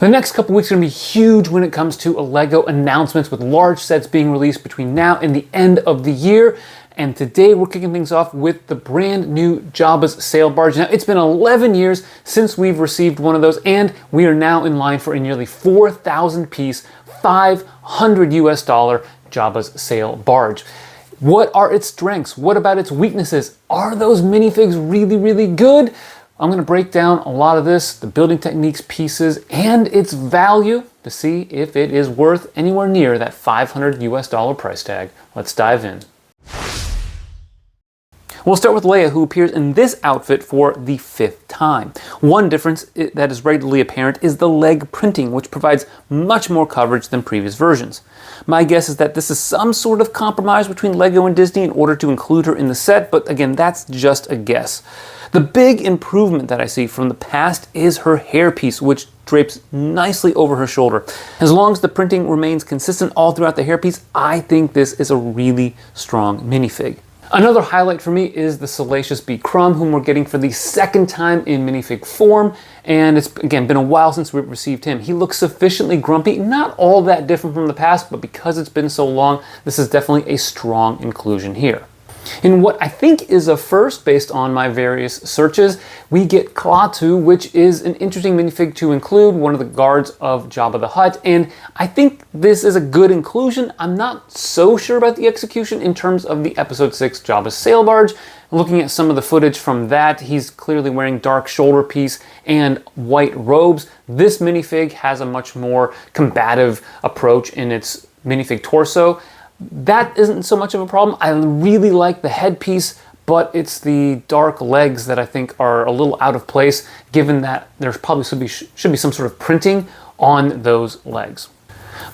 The next couple weeks are going to be huge when it comes to LEGO announcements, with large sets being released between now and the end of the year. And today we're kicking things off with the brand new Jabba's Sail Barge. Now, it's been 11 years since we've received one of those, and we are now in line for a nearly 4,000 piece, $500 US Jabba's Sail Barge. What are its strengths? What about its weaknesses? Are those minifigs really, really good? I'm going to break down a lot of this, the building techniques, pieces, and its value to see if it is worth anywhere near that $500 US price tag. Let's dive in. We'll start with Leia, who appears in this outfit for the 5th time. One difference that is readily apparent is the leg printing, which provides much more coverage than previous versions. My guess is that this is some sort of compromise between LEGO and Disney in order to include her in the set, but again, that's just a guess. The big improvement that I see from the past is her hairpiece, which drapes nicely over her shoulder. As long as the printing remains consistent all throughout the hairpiece, I think this is a really strong minifig. Another highlight for me is the Salacious B. Crumb, whom we're getting for the 2nd time in minifig form, and it's again been a while since we've received him. He looks sufficiently grumpy, not all that different from the past, but because it's been so long, this is definitely a strong inclusion here. In what I think is a first based on my various searches, we get Klaatu, which is an interesting minifig to include, one of the guards of Jabba the Hutt, and I think this is a good inclusion. I'm not so sure about the execution in terms of the Episode 6 Jabba's Sail Barge. Looking at some of the footage from that, he's clearly wearing dark shoulder piece and white robes. This minifig has a much more combative approach in its minifig torso. That isn't so much of a problem. I really like the headpiece, but it's the dark legs that I think are a little out of place, given that there probably should be some sort of printing on those legs.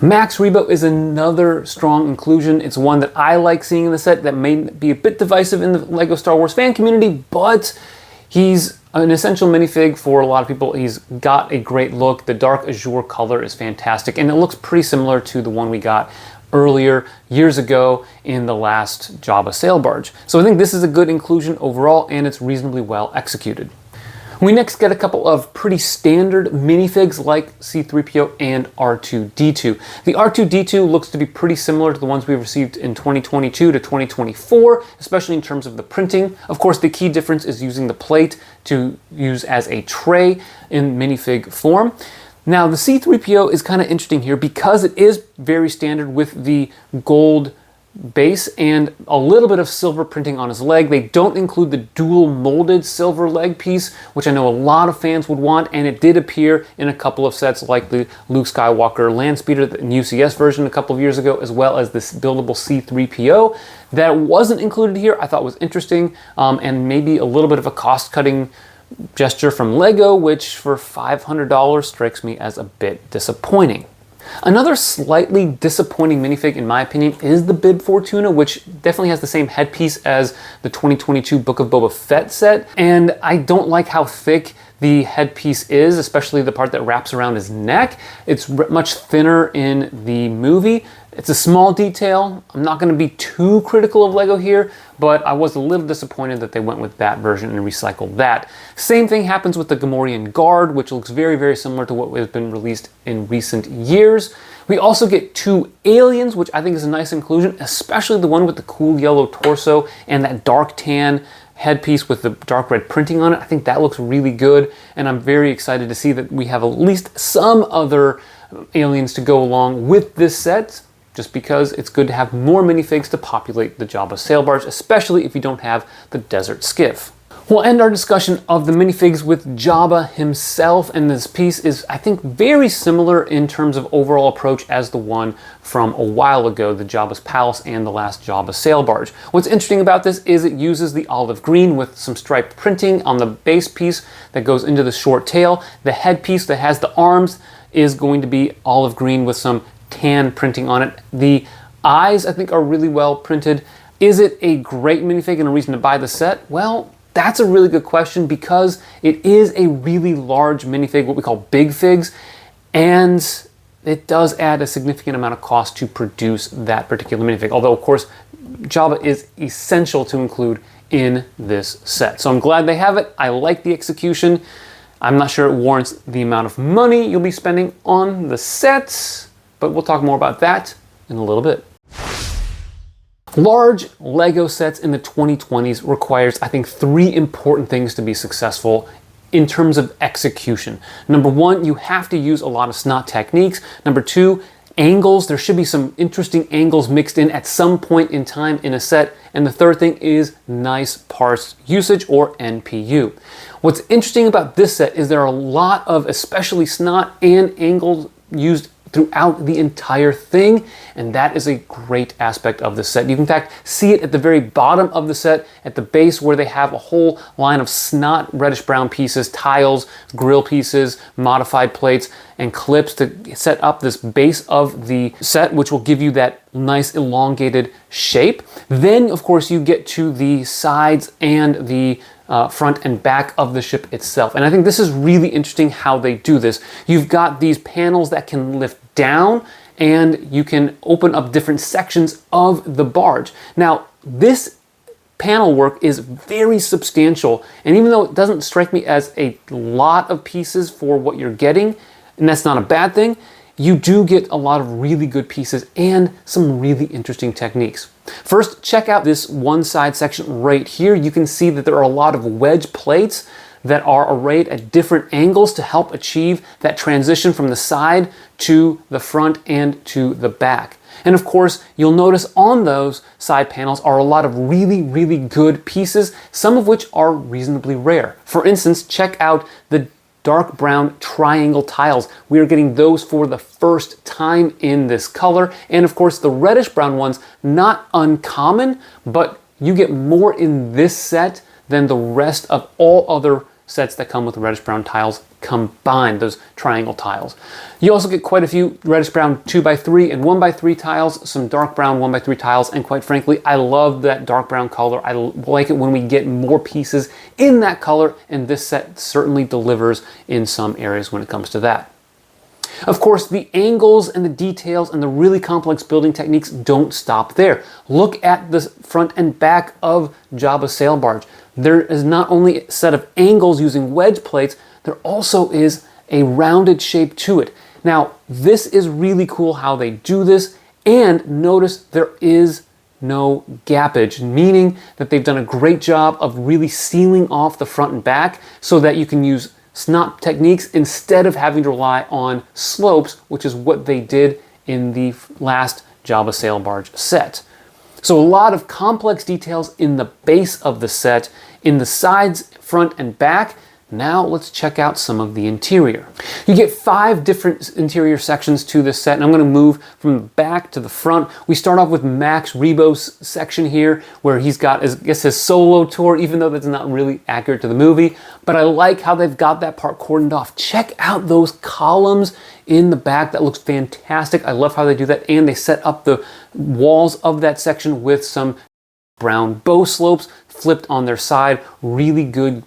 Max Rebo is another strong inclusion. It's one that I like seeing in the set that may be a bit divisive in the LEGO Star Wars fan community, but he's an essential minifig for a lot of people. He's got a great look. The dark azure color is fantastic, and it looks pretty similar to the one we got earlier, years ago, in the last Jabba Sail Barge. So I think this is a good inclusion overall, and it's reasonably well executed. We next get a couple of pretty standard minifigs like C-3PO and R2-D2. The R2-D2 looks to be pretty similar to the ones we've received in 2022 to 2024, especially in terms of the printing. Of course, the key difference is using the plate to use as a tray in minifig form. Now, the C-3PO is kind of interesting here because it is very standard with the gold base and a little bit of silver printing on his leg. They don't include the dual molded silver leg piece, which I know a lot of fans would want, and it did appear in a couple of sets like the Luke Skywalker Landspeeder in UCS version a couple of years ago, as well as this buildable C-3PO. That wasn't included here, I thought was interesting, and maybe a little bit of a cost-cutting gesture from LEGO, which for $500 strikes me as a bit disappointing. Another slightly disappointing minifig, in my opinion, is the Bib Fortuna, which definitely has the same headpiece as the 2022 Book of Boba Fett set, and I don't like how thick the headpiece is, especially the part that wraps around his neck. It's much thinner in the movie. It's a small detail. I'm not going to be too critical of LEGO here, but I was a little disappointed that they went with that version and recycled that. Same thing happens with the Gamorrean Guard, which looks very, very similar to what has been released in recent years. We also get 2 aliens, which I think is a nice inclusion, especially the one with the cool yellow torso and that dark tan headpiece with the dark red printing on it. I think that looks really good, and I'm very excited to see that we have at least some other aliens to go along with this set, just because it's good to have more minifigs to populate the Jabba Sail Barge, especially if you don't have the desert skiff. We'll end our discussion of the minifigs with Jabba himself, and this piece is, I think, very similar in terms of overall approach as the one from a while ago, the Jabba's Palace and the last Jabba Sail Barge. What's interesting about this is it uses the olive green with some striped printing on the base piece that goes into the short tail. The headpiece that has the arms is going to be olive green with some tan printing on it. The eyes, I think, are really well printed. Is it a great minifig and a reason to buy the set? Well, that's a really good question because it is a really large minifig, what we call big figs, and it does add a significant amount of cost to produce that particular minifig. Although, of course, Jabba is essential to include in this set. So I'm glad they have it. I like the execution. I'm not sure it warrants the amount of money you'll be spending on the sets, but we'll talk more about that in a little bit. Large Lego sets in the 2020s requires, I think, 3 important things to be successful in terms of execution. Number 1, you have to use a lot of SNOT techniques. Number 2, angles. There should be some interesting angles mixed in at some point in time in a set. And the third thing is nice parts usage, or NPU. What's interesting about this set is there are a lot of especially SNOT and angles used throughout the entire thing, and that is a great aspect of the set. You can in fact see it at the very bottom of the set, at the base, where they have a whole line of SNOT reddish brown pieces, tiles, grill pieces, modified plates, and clips to set up this base of the set, which will give you that nice elongated shape. Then, of course, you get to the sides and the front and back of the ship itself. And I think this is really interesting how they do this. You've got these panels that can lift down, and you can open up different sections of the barge. Now, this panel work is very substantial, and even though it doesn't strike me as a lot of pieces for what you're getting, and that's not a bad thing, you do get a lot of really good pieces and some really interesting techniques. First, check out this one side section right here. You can see that there are a lot of wedge plates that are arrayed at different angles to help achieve that transition from the side to the front and to the back. And of course, you'll notice on those side panels are a lot of really, really good pieces, some of which are reasonably rare. For instance, check out the dark brown triangle tiles. We are getting those for the first time in this color. And of course, the reddish brown ones, not uncommon, but you get more in this set than the rest of all other sets that come with reddish brown tiles combined, those triangle tiles. You also get quite a few reddish brown 2x3 and 1x3 tiles, some dark brown 1x3 tiles, and quite frankly, I love that dark brown color. I like it when we get more pieces in that color, and this set certainly delivers in some areas when it comes to that. Of course, the angles and the details and the really complex building techniques don't stop there. Look at the front and back of Jabba's sail barge. There is not only a set of angles using wedge plates, there also is a rounded shape to it. Now, this is really cool how they do this, and notice there is no gappage, meaning that they've done a great job of really sealing off the front and back so that you can use SNOT techniques instead of having to rely on slopes, which is what they did in the last Jabba sail barge set. So a lot of complex details in the base of the set, in the sides, front, and back. Now let's check out some of the interior. You get 5 different interior sections to this set, and I'm going to move from the back to the front. We start off with Max Rebo's section here, where he's got, I guess, his solo tour, even though that's not really accurate to the movie. But I like how they've got that part cordoned off. Check out those columns in the back. That looks fantastic. I love how they do that, and they set up the walls of that section with some brown bow slopes flipped on their side. Really good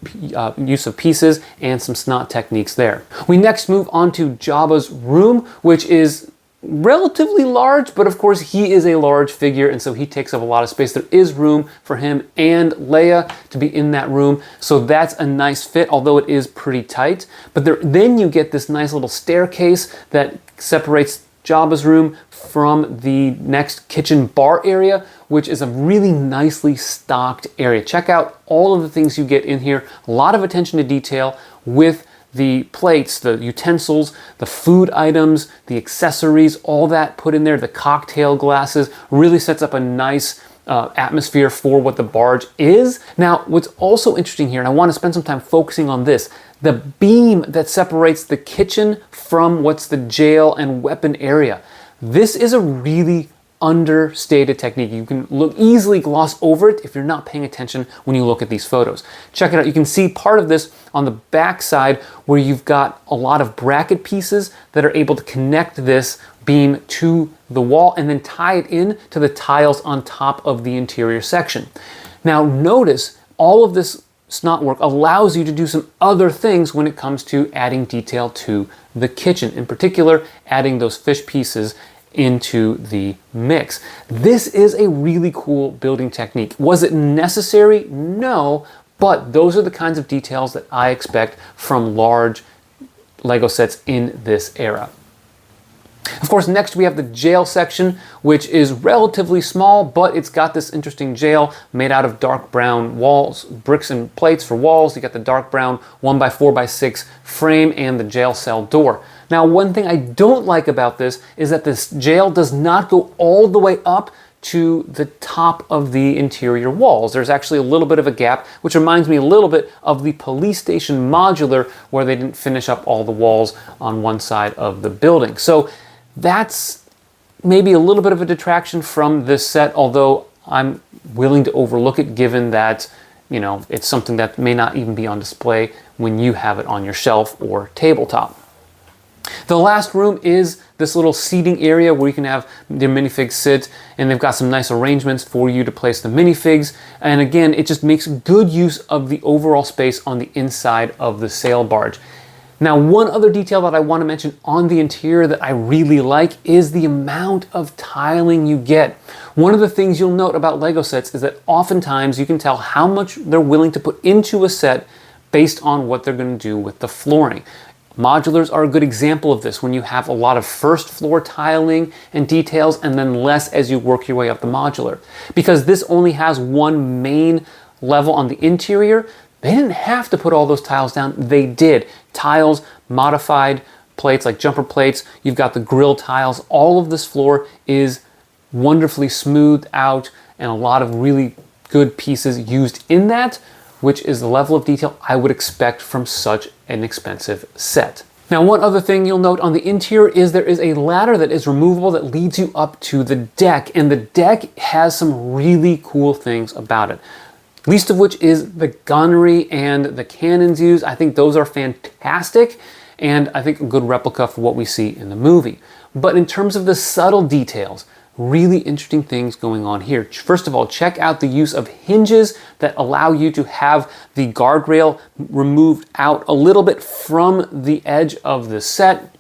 use of pieces and some SNOT techniques there. We next move on to Jabba's room, which is relatively large, but of course he is a large figure, and so he takes up a lot of space. There is room for him and Leia to be in that room, so that's a nice fit, although it is pretty tight. But then you get this nice little staircase that separates Jabba's room from the next kitchen bar area, which is a really nicely stocked area. Check out all of the things you get in here. A lot of attention to detail with the plates, the utensils, the food items, the accessories, all that put in there. The cocktail glasses really sets up a nice atmosphere for what the barge is. Now, what's also interesting here, and I want to spend some time focusing on this, the beam that separates the kitchen from what's the jail and weapon area. This is a really understated technique. You can easily gloss over it if you're not paying attention when you look at these photos. Check it out. You can see part of this on the back side where you've got a lot of bracket pieces that are able to connect this beam to the wall and then tie it in to the tiles on top of the interior section. Now notice all of this SNOT work allows you to do some other things when it comes to adding detail to the kitchen. In particular, adding those fish pieces into the mix. This is a really cool building technique. Was it necessary? No, But those are the kinds of details that I expect from large Lego sets in this era. Of course, next we have the jail section, which is relatively small, but it's got this interesting jail made out of dark brown walls, bricks and plates for walls. You got the dark brown 1x4x6 frame and the jail cell door. Now, one thing I don't like about this is that this jail does not go all the way up to the top of the interior walls. There's actually a little bit of a gap, which reminds me a little bit of the police station modular, where they didn't finish up all the walls on one side of the building. So that's maybe a little bit of a detraction from this set, although I'm willing to overlook it given that, you know, it's something that may not even be on display when you have it on your shelf or tabletop. The last room is this little seating area where you can have the minifigs sit, and they've got some nice arrangements for you to place the minifigs. And again, it just makes good use of the overall space on the inside of the sail barge. Now, one other detail that I want to mention on the interior that I really like is the amount of tiling you get. One of the things you'll note about Lego sets is that oftentimes you can tell how much they're willing to put into a set based on what they're going to do with the flooring. Modulars are a good example of this, when you have a lot of first floor tiling and details and then less as you work your way up the modular. Because this only has one main level on the interior, they didn't have to put all those tiles down. They did. Tiles, modified plates like jumper plates, you've got the grill tiles. All of this floor is wonderfully smoothed out and a lot of really good pieces used in that, which is the level of detail I would expect from such an expensive set. Now, one other thing you'll note on the interior is there is a ladder that is removable that leads you up to the deck, and the deck has some really cool things about it. Least of which is the gunnery and the cannons used. I think those are fantastic, and I think a good replica for what we see in the movie. But in terms of the subtle details, really interesting things going on here. First of all, check out the use of hinges that allow you to have the guardrail removed out a little bit from the edge of the set.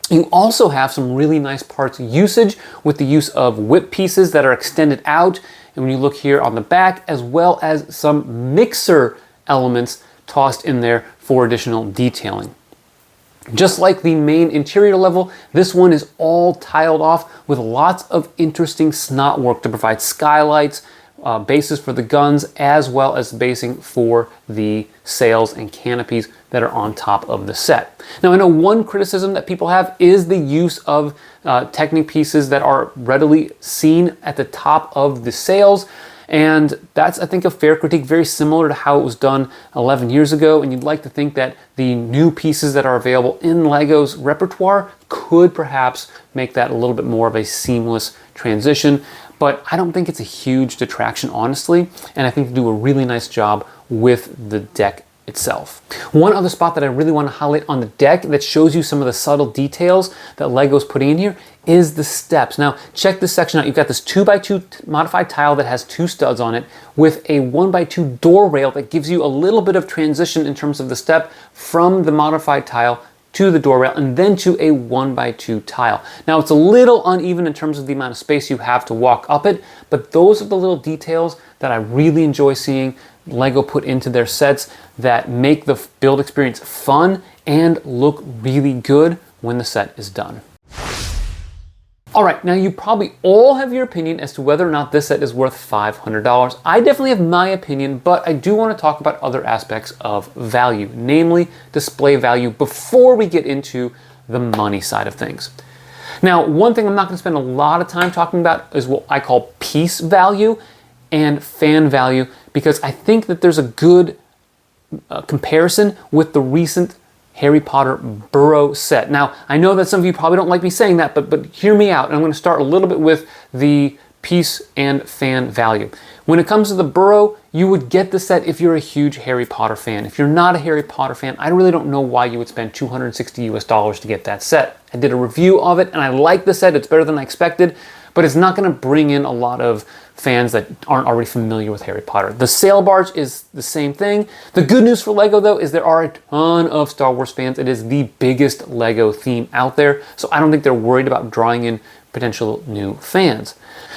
You also have some really nice parts usage with the use of whip pieces that are extended out. And when you look here on the back, as well as some mixer elements tossed in there for additional detailing. Just like the main interior level, this one is all tiled off with lots of interesting snot work to provide skylights, bases for the guns, as well as basing for the sails and canopies that are on top of the set. Now, I know one criticism that people have is the use of Technic pieces that are readily seen at the top of the sails. And that's, I think, a fair critique, very similar to how it was done 11 years ago. And you'd like to think that the new pieces that are available in LEGO's repertoire could perhaps make that a little bit more of a seamless transition. But I don't think it's a huge detraction, honestly. And I think they do a really nice job with the deck itself. One other spot that I really want to highlight on the deck that shows you some of the subtle details that LEGO's putting in here is the steps. Now, check this section out. You've got this 2x2 modified tile that has 2 studs on it with a 1x2 door rail that gives you a little bit of transition in terms of the step from the modified tile to the door rail and then to a 1x2 tile. Now, it's a little uneven in terms of the amount of space you have to walk up it, but those are the little details that I really enjoy seeing LEGO put into their sets that make the build experience fun and look really good when the set is done. All right, now you probably all have your opinion as to whether or not this set is worth $500. I definitely have my opinion, but I do want to talk about other aspects of value, namely display value, before we get into the money side of things. Now, one thing I'm not going to spend a lot of time talking about is what I call piece value and fan value, because I think that there's a good comparison with the recent Harry Potter Burrow set. Now, I know that some of you probably don't like me saying that, but hear me out. And I'm going to start a little bit with the piece and fan value. When it comes to the Burrow, you would get the set if you're a huge Harry Potter fan. If you're not a Harry Potter fan, I really don't know why you would spend $260 US to get that set. I did a review of it and I like the set. It's better than I expected, but it's not going to bring in a lot of fans that aren't already familiar with Harry Potter. The Sail Barge is the same thing. The good news for LEGO though is there are a ton of Star Wars fans. It is the biggest LEGO theme out there, so I don't think they're worried about drawing in potential new fans.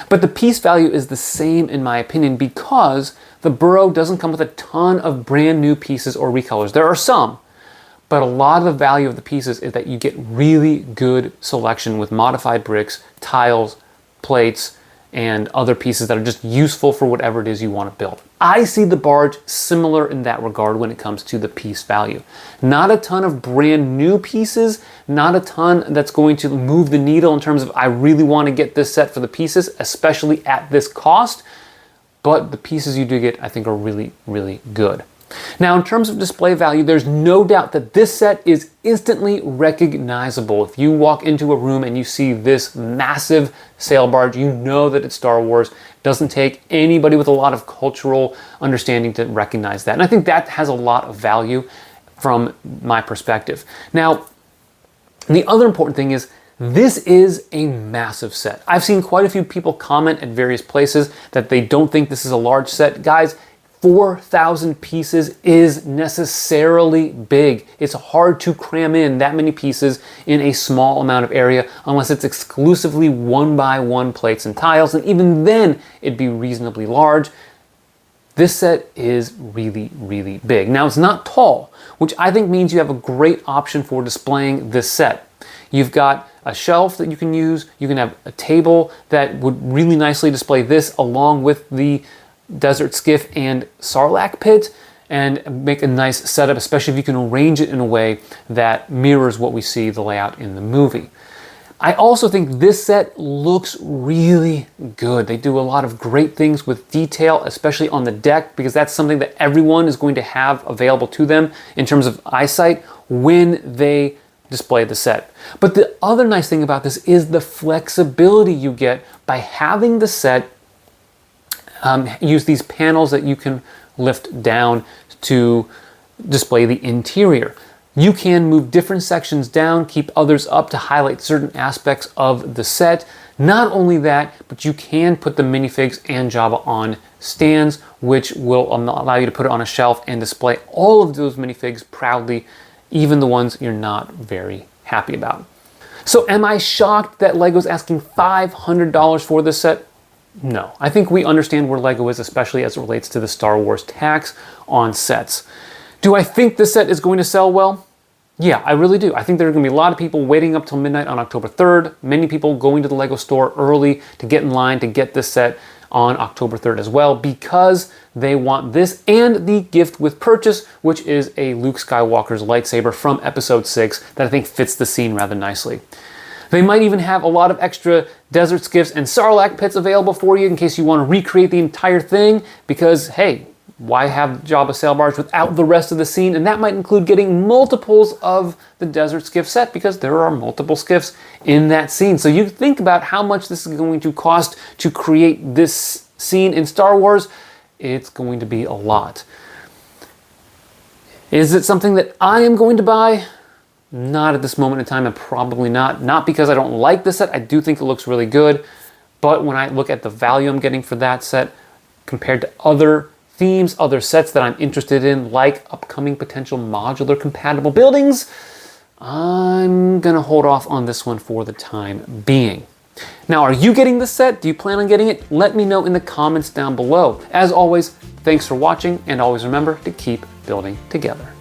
But the piece value is the same in my opinion because the Burrow doesn't come with a ton of brand new pieces or recolors. There are some, but a lot of the value of the pieces is that you get really good selection with modified bricks, tiles, plates, and other pieces that are just useful for whatever it is you want to build. I see the Barge similar in that regard when it comes to the piece value. Not a ton of brand new pieces, not a ton that's going to move the needle in terms of I really want to get this set for the pieces, especially at this cost, but the pieces you do get I think are really, really good. Now in terms of display value, there's no doubt that this set is instantly recognizable. If you walk into a room and you see this massive sail barge, you know that it's Star Wars. It doesn't take anybody with a lot of cultural understanding to recognize that. And I think that has a lot of value from my perspective. Now, the other important thing is this is a massive set. I've seen quite a few people comment at various places that they don't think this is a large set. Guys, 4,000 pieces is necessarily big. It's hard to cram in that many pieces in a small amount of area unless it's exclusively 1x1 plates and tiles, and even then it'd be reasonably large. This set is really, really big. Now it's not tall, which I think means you have a great option for displaying this set. You've got a shelf that you can use. You can have a table that would really nicely display this along with the Desert Skiff and Sarlacc pit and make a nice setup, especially if you can arrange it in a way that mirrors what we see the layout in the movie. I also think this set looks really good. They do a lot of great things with detail, especially on the deck, because that's something that everyone is going to have available to them in terms of eyesight when they display the set. But the other nice thing about this is the flexibility you get by having the set use these panels that you can lift down to display the interior. You can move different sections down, keep others up to highlight certain aspects of the set. Not only that, but you can put the minifigs and Jabba on stands, which will allow you to put it on a shelf and display all of those minifigs proudly, even the ones you're not very happy about. So am I shocked that LEGO's asking $500 for this set? No, I think we understand where LEGO is, especially as it relates to the Star Wars tax on sets. Do I think this set is going to sell well? Yeah, I really do. I think there are going to be a lot of people waiting up till midnight on October 3rd. Many people going to the LEGO store early to get in line to get this set on October 3rd as well, because they want this and the gift with purchase, which is a Luke Skywalker's lightsaber from Episode 6 that I think fits the scene rather nicely. They might even have a lot of extra Desert Skiffs and Sarlacc pits available for you in case you want to recreate the entire thing, because hey, why have Jabba Sail Barge without the rest of the scene? And that might include getting multiples of the Desert Skiff set, because there are multiple skiffs in that scene. So you think about how much this is going to cost to create this scene in Star Wars. It's going to be a lot. Is it something that I am going to buy? Not at this moment in time, and probably not. Not because I don't like the set. I do think it looks really good. But when I look at the value I'm getting for that set compared to other themes, other sets that I'm interested in, like upcoming potential modular compatible buildings, I'm gonna hold off on this one for the time being. Now, are you getting this set? Do you plan on getting it? Let me know in the comments down below. As always, thanks for watching, and always remember to keep building together.